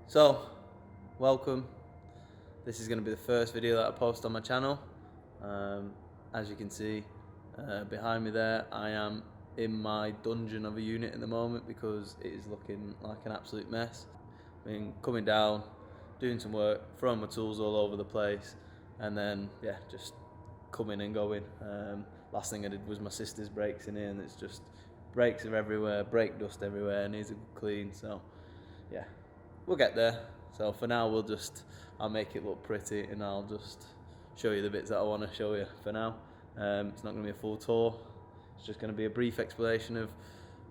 So, welcome. This is going to be the first video that I post on my channel. As you can see behind me there, I am in my dungeon of a unit at the moment because it is looking like an absolute mess. I mean, coming down, doing some work, throwing my tools all over the place, and then yeah, just coming and going. Last thing I did was my sister's brakes in here, and it's just brakes are everywhere, brake dust everywhere, needs a good clean. So yeah, we'll get there. So for now, I'll make it look pretty, and I'll just show you the bits that I want to show you for now. It's not going to be a full tour. It's just going to be a brief explanation of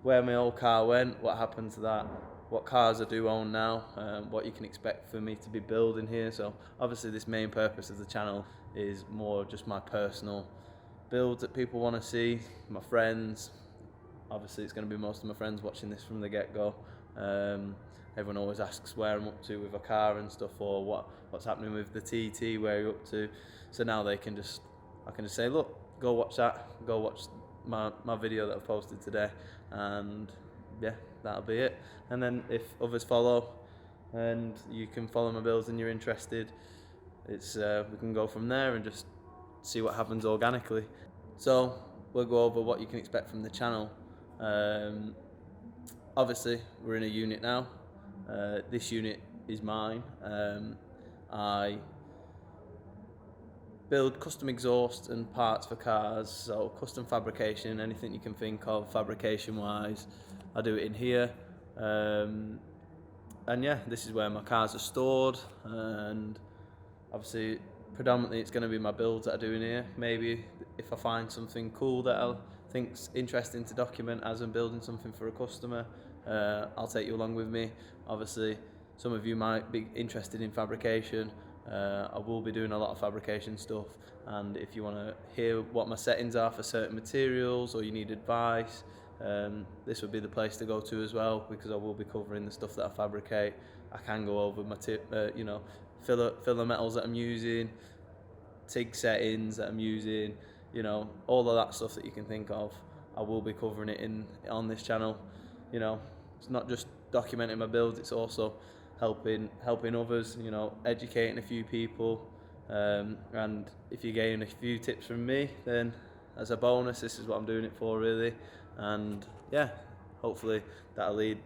where my old car went, what happened to that, what cars I do own now, what you can expect for me to be building here. So obviously this main purpose of the channel is more just my personal builds that people want to see, my friends. Obviously it's going to be most of my friends watching this from the get-go. Everyone always asks where I'm up to with a car and stuff, or what's happening with the TT, where you're up to. So now I can just say, look, go watch that, go watch my video that I've posted today, and yeah, that'll be it. And then if others follow and you can follow my builds and you're interested, we can go from there and just see what happens organically. So we'll go over what you can expect from the channel. Obviously we're in a unit now. This unit is mine. I build custom exhaust and parts for cars, so custom fabrication, anything you can think of fabrication wise, I do it in here. And yeah, this is where my cars are stored, and obviously predominantly it's going to be my builds that I do in here. Maybe if I find something cool that I think's interesting to document as I'm building something for a customer, I'll take you along with me. Obviously some of you might be interested in fabrication. I will be doing a lot of fabrication stuff, and if you want to hear what my settings are for certain materials, or you need advice, this would be the place to go to as well, because I will be covering the stuff that I fabricate. I can go over my filler metals that I'm using, TIG settings that I'm using, all of that stuff that you can think of. I will be covering it on this channel. It's not just documenting my builds, it's also helping others, educating a few people, and if you gain a few tips from me, then as a bonus, this is what I'm doing it for, really. And yeah, hopefully that'll lead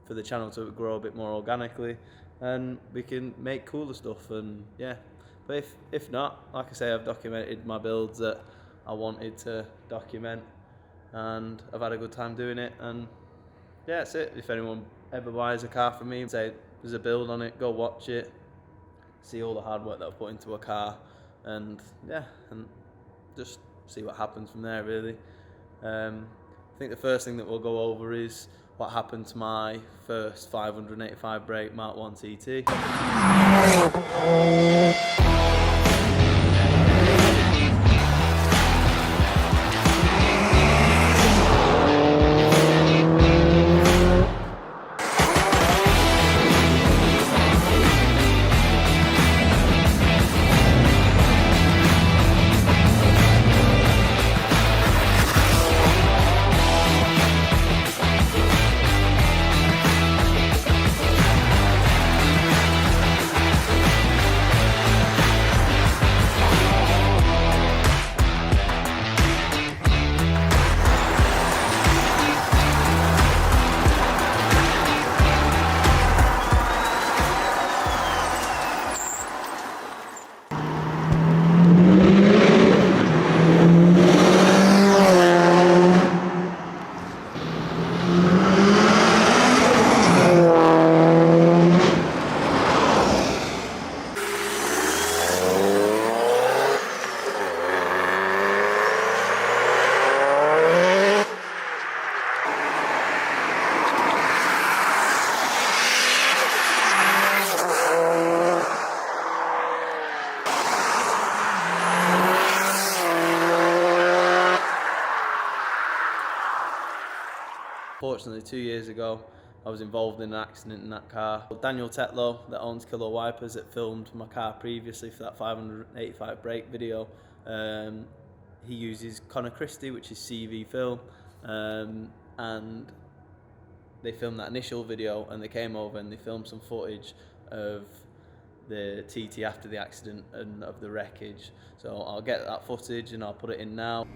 for the channel to grow a bit more organically, and we can make cooler stuff. And yeah, but if not, like I say, I've documented my builds that I wanted to document, and I've had a good time doing it. And yeah, that's it. If anyone ever buys a car from me, say there's a build on it, go watch it, see all the hard work that I've put into a car, and yeah, and just see what happens from there, really. I think the first thing that we'll go over is what happened to my first 585 brake MK1 TT. Fortunately, 2 years ago, I was involved in an accident in that car. Daniel Tetlow, that owns Kilo Wipers, that filmed my car previously for that 585 brake video, he uses Connor Christie, which is CV film, and they filmed that initial video and they came over and they filmed some footage of the TT after the accident and of the wreckage. So I'll get that footage and I'll put it in now.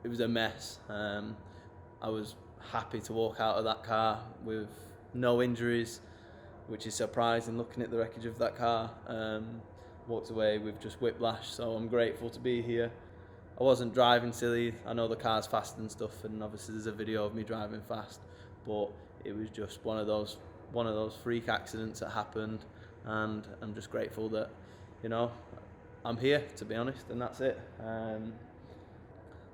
It was a mess. I was happy to walk out of that car with no injuries, which is surprising looking at the wreckage of that car. Walked away with just whiplash, so I'm grateful to be here. I wasn't driving silly. I know the car's fast and stuff, and obviously there's a video of me driving fast, but it was just one of those freak accidents that happened, and I'm just grateful that, you know, I'm here, to be honest, and that's it.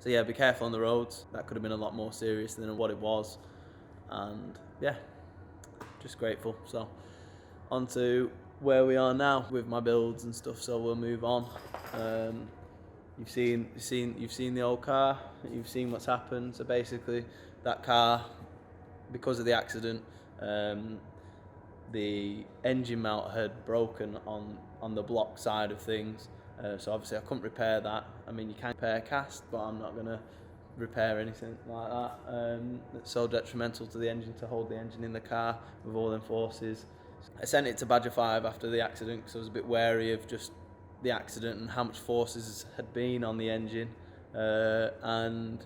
So yeah, be careful on the roads. That could have been a lot more serious than what it was. And yeah, just grateful. So on to where we are now with my builds and stuff. So we'll move on. You've seen the old car. You've seen what's happened. So basically, that car, because of the accident, the engine mount had broken on the block side of things. So obviously I couldn't repair that. I mean, you can repair cast, but I'm not going to repair anything like that. It's so detrimental to the engine to hold the engine in the car with all them forces. I sent it to Badger 5 after the accident because I was a bit wary of just the accident and how much forces had been on the engine. And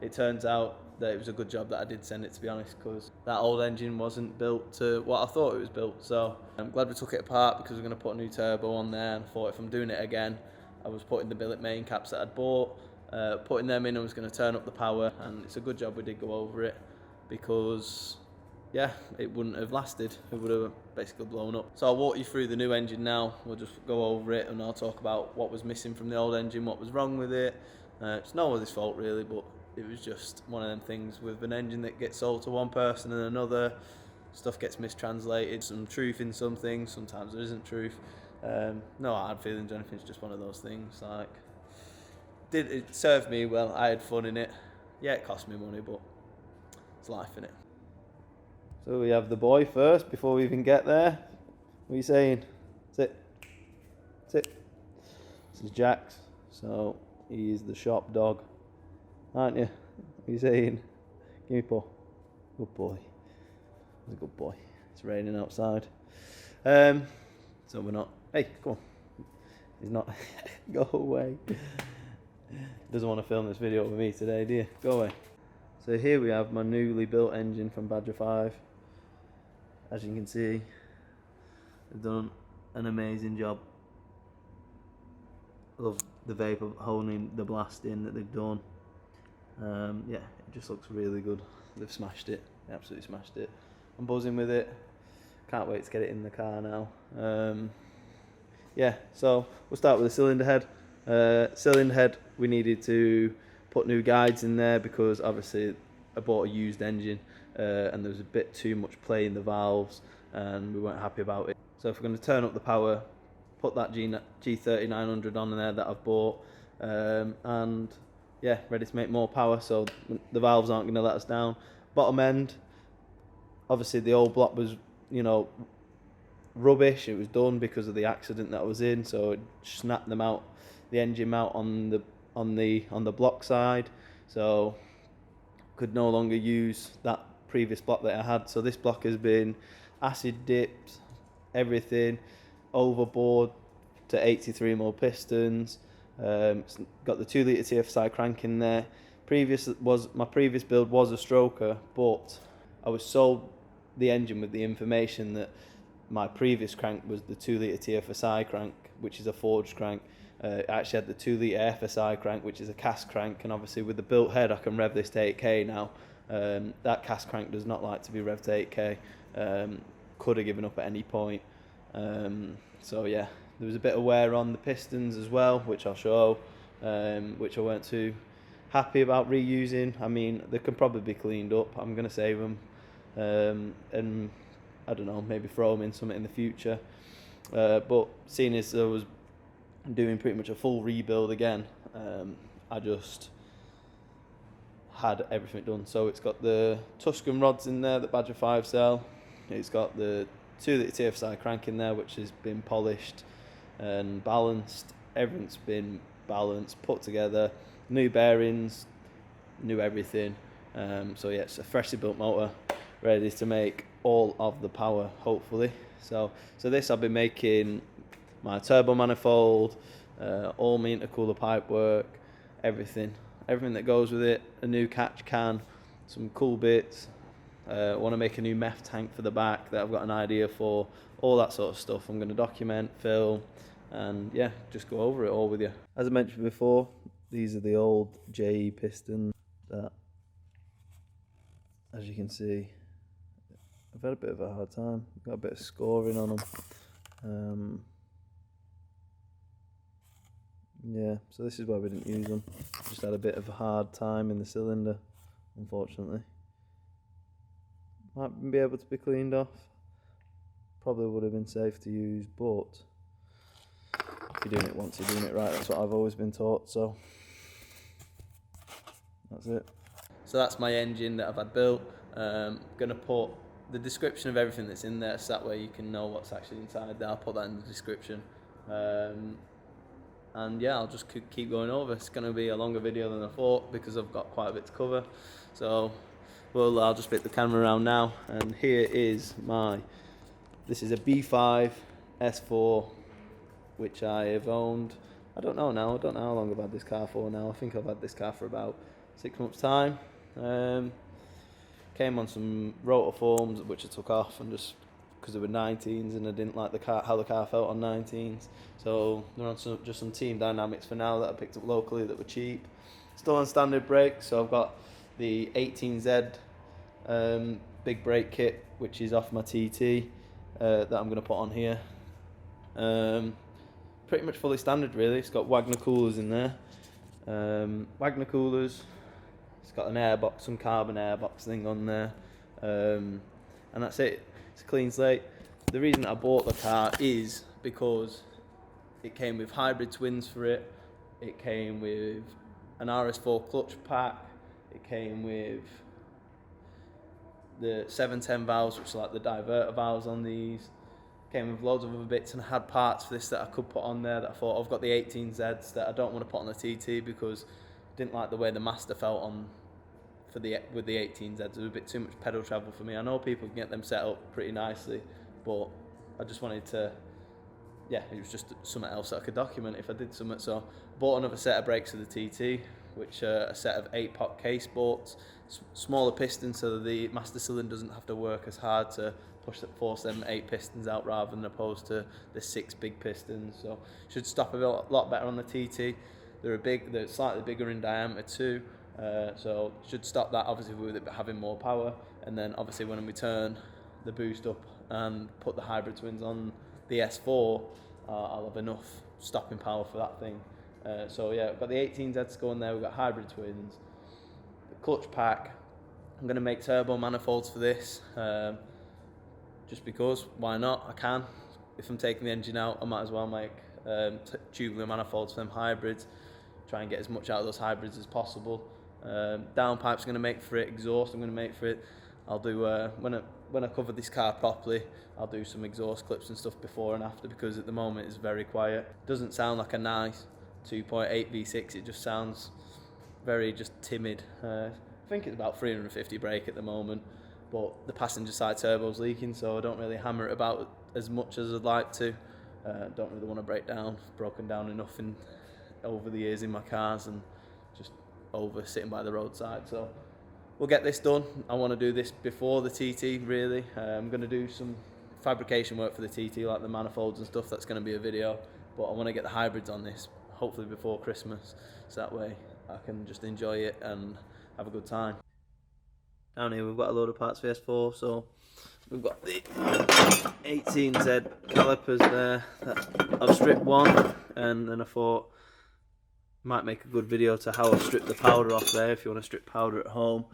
it turns out that it was a good job that I did send it, to be honest, because that old engine wasn't built to what I thought it was built. So I'm glad we took it apart because we're going to put a new turbo on there, and I thought if I'm doing it again, I was putting the Billet main caps that I'd bought, putting them in. I was going to turn up the power, and it's a good job we did go over it, because yeah, it wouldn't have lasted. It would have basically blown up. So I'll walk you through the new engine now. We'll just go over it and I'll talk about what was missing from the old engine, what was wrong with it. It's no one's fault really, but it was just one of them things with an engine that gets sold to one person and another. Stuff gets mistranslated, some truth in some things, sometimes there isn't truth. No hard feelings or anything, it's just one of those things. Like, did it serve me well? I had fun in it. Yeah, it cost me money, but it's life in it. So we have the boy first before we even get there. What are you saying? Sit. Sit. This is Jax. So he's the shop dog, aren't you? What are you saying? Give me a paw. Good boy. He's a good boy. It's raining outside. So we're not. Hey, come on. He's not. Go away. Doesn't want to film this video with me today, do you? Go away. So here we have my newly built engine from Badger 5. As you can see, they've done an amazing job. I love the vapor holding the blast in that they've done. Yeah, it just looks really good. They've smashed it. They absolutely smashed it. I'm buzzing with it. Can't wait to get it in the car now. Yeah, so we'll start with the cylinder head. Cylinder head, we needed to put new guides in there because obviously I bought a used engine and there was a bit too much play in the valves and we weren't happy about it. So if we're going to turn up the power, put that G3900 on there that I've bought, and yeah, ready to make more power, so the valves aren't going to let us down. Bottom end, obviously the old block was, you know, rubbish. It was done because of the accident that I was in, so it snapped them out, the engine mount on the block side, so could no longer use that previous block that I had. So this block has been acid dipped, everything, overboard to 83mm pistons. It's got the 2 litre Tfsi crank in there. My previous build was a stroker, but I was sold the engine with the information that my previous crank was the 2 litre Tfsi crank, which is a forged crank. I actually had the 2 litre FSI crank, which is a cast crank, and obviously with the built head I can rev this to 8k now. That cast crank does not like to be revved to 8k. Could have given up at any point. So yeah, there was a bit of wear on the pistons as well, which I'll show, which I weren't too happy about reusing. I mean, they can probably be cleaned up. I'm going to save them, and I don't know, maybe throw them in something in the future. But seeing as I was doing pretty much a full rebuild again, I just had everything done. So it's got the Tuscan rods in there that Badger 5 sell. It's got the 2 litre Tfsi crank in there, which has been polished and balanced. Everything's been balanced, put together, new bearings, new everything. So yeah, it's a freshly built motor, ready to make all of the power, hopefully. So this, I'll be making my turbo manifold, all my intercooler pipe work, everything that goes with it, a new catch can, some cool bits. I want to make a new meth tank for the back that I've got an idea for, all that sort of stuff. I'm going to document, film, and yeah, just go over it all with you. As I mentioned before, these are the old JE pistons that, as you can see, I've had a bit of a hard time. Got a bit of scoring on them. Yeah, so this is why we didn't use them. Just had a bit of a hard time in the cylinder, unfortunately. Might be able to be cleaned off. Probably would have been safe to use, but if you're doing it once, you're doing it right. That's what I've always been taught, so that's it. So that's my engine that I've had built. Gonna put the description of everything that's in there, so that way you can know what's actually inside there. I'll put that in the description. And yeah, I'll just keep going over. It's going to be a longer video than I thought because I've got quite a bit to cover. So, well, I'll just flip the camera around now. And here is this is a B5 S4, which I have owned, I don't know now, I don't know how long I've had this car for now. I think I've had this car for about 6 months' time. Came on some rotor forms, which I took off, and just because they were 19s and I didn't like how the car felt on 19s. So they're on just some Team Dynamics for now that I picked up locally that were cheap. Still on standard brakes, so I've got the 18Z big brake kit, which is off my TT, that I'm going to put on here. Pretty much fully standard really. It's got Wagner coolers in there. Wagner coolers. It's got an airbox, some carbon airbox thing on there. And that's it. It's a clean slate. The reason I bought the car is because it came with hybrid twins for it. It came with an RS4 clutch pack. It came with the 710 valves, which are like the diverter valves on these. Came with loads of other bits, and I had parts for this that I could put on there that I thought I've got the 18Zs that I don't want to put on the TT because I didn't like the way the Master felt on with the 18Zs. It was a bit too much pedal travel for me. I know people can get them set up pretty nicely, but I just wanted to, yeah, it was just something else that I could document if I did something. So I bought another set of brakes for the TT, which are a set of 8-pot case bolts, smaller pistons, so the master cylinder doesn't have to work as hard to force them 8 pistons out rather than opposed to the 6 big pistons. So should stop a lot better on the TT. They're slightly bigger in diameter too. So should stop that obviously with it having more power, and then obviously when we turn the boost up and put the hybrid twins on the S4, I'll have enough stopping power for that thing. So yeah, we've got the 18Zs going there, we've got hybrid twins, the clutch pack. I'm going to make turbo manifolds for this, just because, why not, I can. If I'm taking the engine out, I might as well make tubular manifolds for them hybrids, try and get as much out of those hybrids as possible. Downpipe's going to make for it, exhaust I'm going to make for it. I'll do, when I cover this car properly, I'll do some exhaust clips and stuff before and after, because at the moment it's very quiet. It doesn't sound like a nice 2.8 V6, it just sounds very just timid. I think it's about 350 brake at the moment, but the passenger side turbo's leaking, so I don't really hammer it about as much as I'd like to. Don't really want to break down. I've broken down enough over the years in my cars and just over sitting by the roadside, so we'll get this done. I want to do this before the TT really. I'm going to do some fabrication work for the TT, like the manifolds and stuff. That's going to be a video, but I want to get the hybrids on this hopefully before Christmas, so that way I can just enjoy it and have a good time. Down here we've got a load of parts for S4, so we've got the 18Z calipers there that I've stripped one, and then I thought might make a good video to how I strip the powder off there if you want to strip powder at home.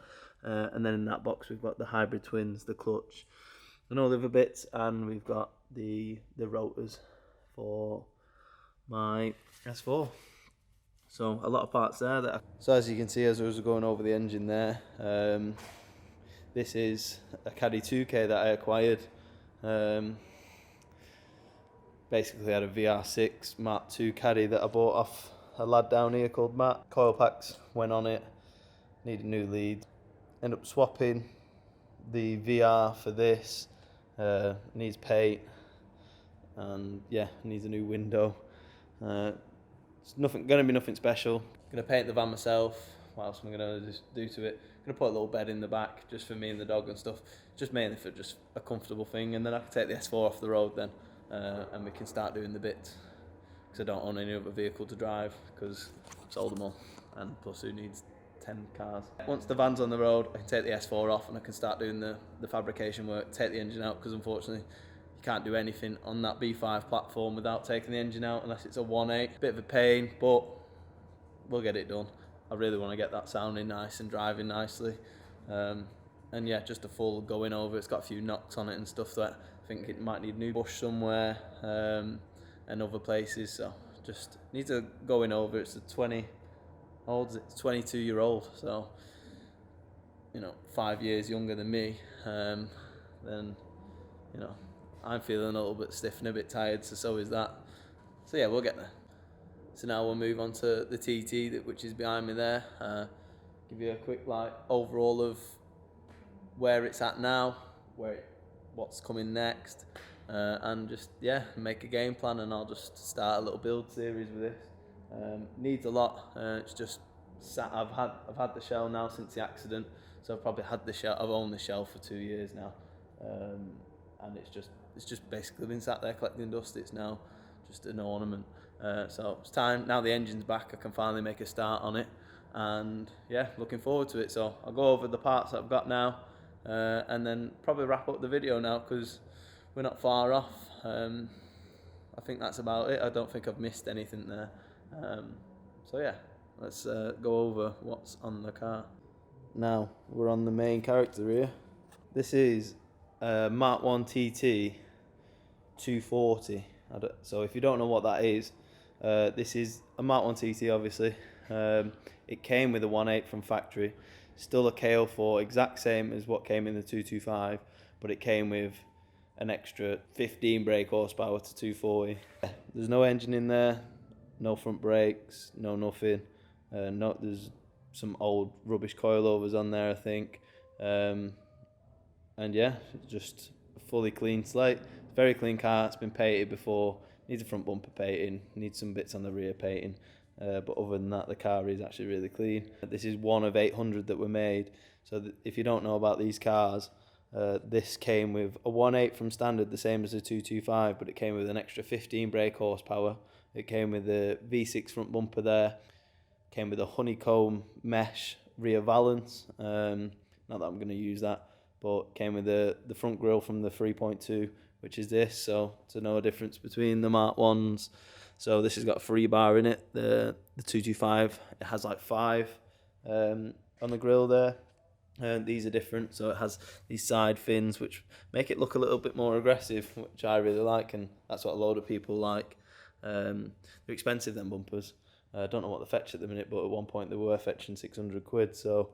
And then in that box we've got the hybrid twins, the clutch and all the other bits, and we've got the rotors for my S4. So a lot of parts there. So as you can see, as I was going over the engine there, this is a Caddy 2K that I acquired. Basically had a VR6 Mark II Caddy that I bought off a lad down here called Matt. Coil packs went on it, needed new lead. Ended up swapping the VR for this, needs paint, and yeah, needs a new window. It's going to be nothing special. Going to paint the van myself. What else am I going to do to it? Going to put a little bed in the back just for me and the dog and stuff, just mainly for just a comfortable thing, and then I can take the S4 off the road then, and we can start doing the bits, because I don't own any other vehicle to drive because I sold them all, and plus who needs 10 cars. Once the van's on the road, I can take the S4 off and I can start doing the fabrication work, take the engine out, because unfortunately you can't do anything on that B5 platform without taking the engine out unless it's a 1.8. Bit of a pain, but we'll get it done. I really want to get that sounding nice and driving nicely. And yeah, just a full going over. It's got a few knocks on it and stuff that I think it might need new bush somewhere, and other places, so just need to going over. It's a 22-year-old, so 5 years younger than me. Then I'm feeling a little bit stiff and a bit tired, so is that. So yeah, we'll get there. So now we'll move on to the TT, which is behind me there. Give you a quick overall of where it's at now, what's coming next, and just make a game plan, and I'll just start a little build series with this. Needs a lot. It's just I've had the shell now since the accident, so I've probably had the shell. I've owned the shell for 2 years now, and it's just basically been sat there collecting dust. It's now just an ornament. So it's time now. The engine's back. I can finally make a start on it, and yeah, looking forward to it. So I'll go over the parts that I've got now, and then probably wrap up the video now because we're not far off. I think that's about it. I don't think I've missed anything there. So yeah, let's go over what's on the car. Now we're on the main character here. This is Mark 1 TT 240. So if you don't know what that is, this is a Mark 1 TT obviously. It came with a 1.8 from factory, still a KO4, exact same as what came in the 225, but it came with an extra 15 brake horsepower to 240. There's no engine in there, no front brakes, no nothing. There's some old rubbish coilovers on there, I think. And yeah, just a fully clean slate. Very clean car. It's been painted before. Needs a front bumper painting. Needs some bits on the rear painting. But other than that, the car is actually really clean. This is one of 800 that were made. So if you don't know about these cars, this came with a 1.8 from standard, the same as a 225, but it came with an extra 15 brake horsepower. It came with a V6 front bumper there. Came with a honeycomb mesh rear valance. Not that I'm going to use that, but came with the front grille from the 3.2, which is this. So to know a difference between the Mark 1s. So this has got a 3 bar in it. The 225, it has like 5 on the grille there. These are different, so it has these side fins which make it look a little bit more aggressive, which I really like, and that's what a load of people like. They're expensive, them bumpers. I don't know what they fetch at the minute, but at one point they were fetching 600 quid. So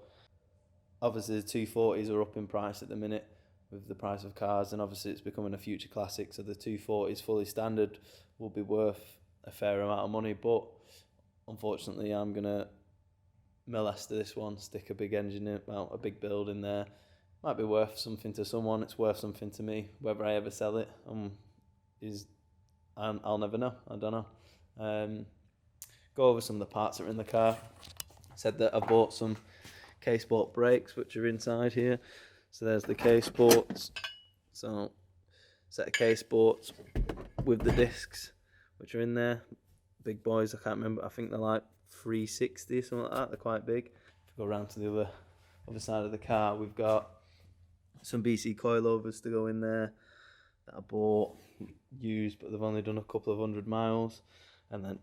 obviously the 240s are up in price at the minute with the price of cars, and obviously it's becoming a future classic. So the 240s fully standard will be worth a fair amount of money, but unfortunately I'm gonna molest this one, stick a big engine in, well, a big build in there. Might be worth something to someone. It's worth something to me. Whether I ever sell it I'll never know. I don't know. Go over some of the parts that are in the car. Said that I bought some K-Sport brakes, which are inside here. So there's the K-Sports. So set of K-Sports with the discs, which are in there. Big boys. I can't remember. I think they're like 360, something like that. They're quite big. If we go around to the other side of the car, we've got some BC coilovers to go in there that I bought used, but they've only done a couple of 100 miles. And then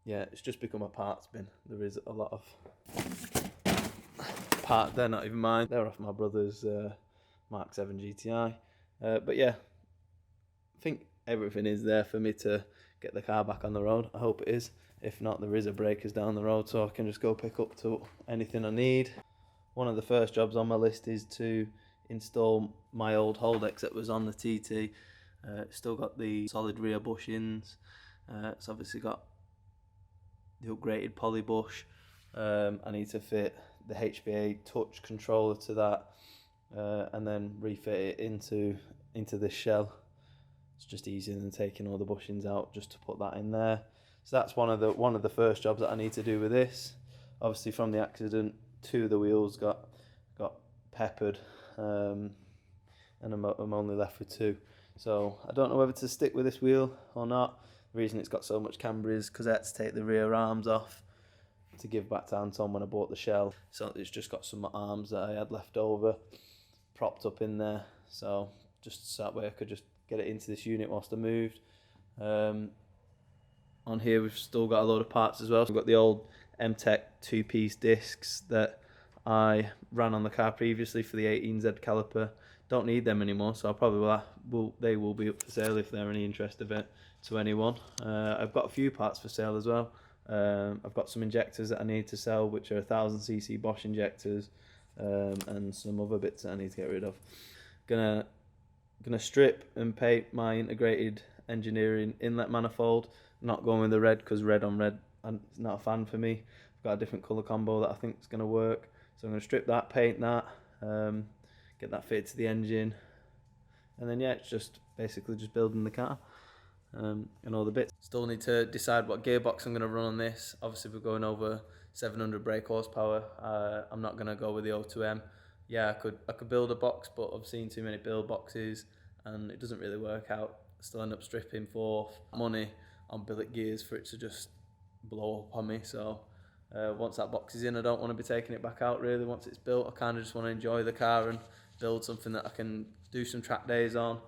yeah, it's just become a parts bin. There is a lot of parts. They're not even mine. They're off my brother's Mark 7 GTI. But yeah, I think everything is there for me to get the car back on the road. I hope it is. If not, there is a breakers down the road, so I can just go pick up to anything I need. One of the first jobs on my list is to install my old Holdex that was on the TT. Still got the solid rear bushings. It's obviously got the upgraded poly bush. I need to fit the HBA touch controller to that, and then refit it into this shell. It's just easier than taking all the bushings out just to put that in there. So that's one of the first jobs that I need to do with this. Obviously, from the accident, 2 of the wheels got peppered, and I'm only left with 2. So I don't know whether to stick with this wheel or not. The reason it's got so much camber is because I had to take the rear arms off to give back to Anton when I bought the shell. So it's just got some arms that I had left over propped up in there. So just so that way I could just get it into this unit whilst I moved. On here we've still got a load of parts as well. So we've got the old MK1 2-piece discs that I ran on the car previously for the 18Z caliper. Don't need them anymore, so I probably they will be up for sale if they're any interest of it to anyone. I've got a few parts for sale as well. I've got some injectors that I need to sell, which are 1000cc Bosch injectors, and some other bits that I need to get rid of. Gonna strip and paint my integrated engineering inlet manifold. Not going with the red because red on red is not a fan for me. I've got a different colour combo that I think is going to work. So I'm going to strip that, paint that, get that fitted to the engine, and then yeah, it's just basically just building the car, and all the bits. Still need to decide what gearbox I'm going to run on this. Obviously we're going over 700 brake horsepower. I'm not going to go with the O2M. Yeah, I could build a box, but I've seen too many build boxes and it doesn't really work out. I still end up stripping for money on billet gears for it to just blow up on me. So once that box is in, I don't want to be taking it back out really. Once it's built, I kind of just want to enjoy the car and build something that I can do some track days on.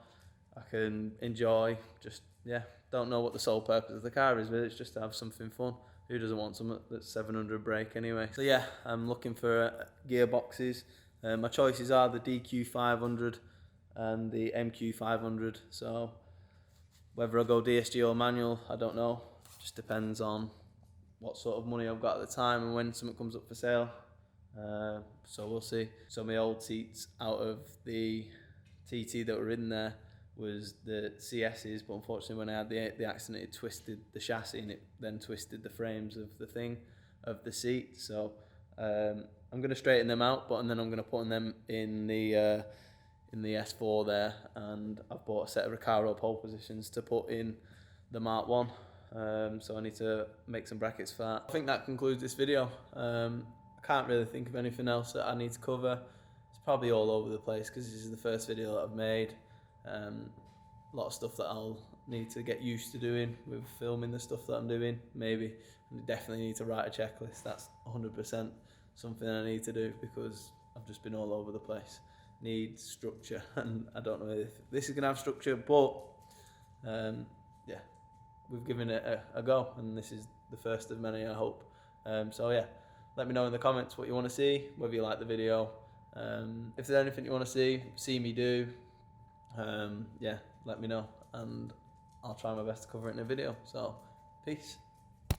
I can enjoy, just, yeah, don't know what the sole purpose of the car is, but it's just to have something fun. Who doesn't want something that's 700 brake anyway? So yeah, I'm looking for gearboxes. My choices are the DQ500 and the MQ500. So whether I go DSG or manual, I don't know. Just depends on what sort of money I've got at the time and when something comes up for sale. So we'll see. So my old seats out of the TT that were in there was the CS's, but unfortunately when I had the accident, it twisted the chassis and it then twisted the frames of the seat. So I'm going to straighten them out, and then I'm going to put them in the S4 there, and I've bought a set of Recaro pole positions to put in the Mark 1. So I need to make some brackets for that. I think that concludes this video. I can't really think of anything else that I need to cover. It's probably all over the place because this is the first video that I've made. A lot of stuff that I'll need to get used to doing with filming the stuff that I'm doing. Maybe I definitely need to write a checklist. That's 100% something I need to do because I've just been all over the place. Need structure, and I don't know if this is gonna have structure, but yeah, we've given it a go, and this is the first of many, I hope. So yeah, let me know in the comments what you want to see, whether you like the video, if there's anything you want to see me do. Yeah, let me know and I'll try my best to cover it in a video. So peace.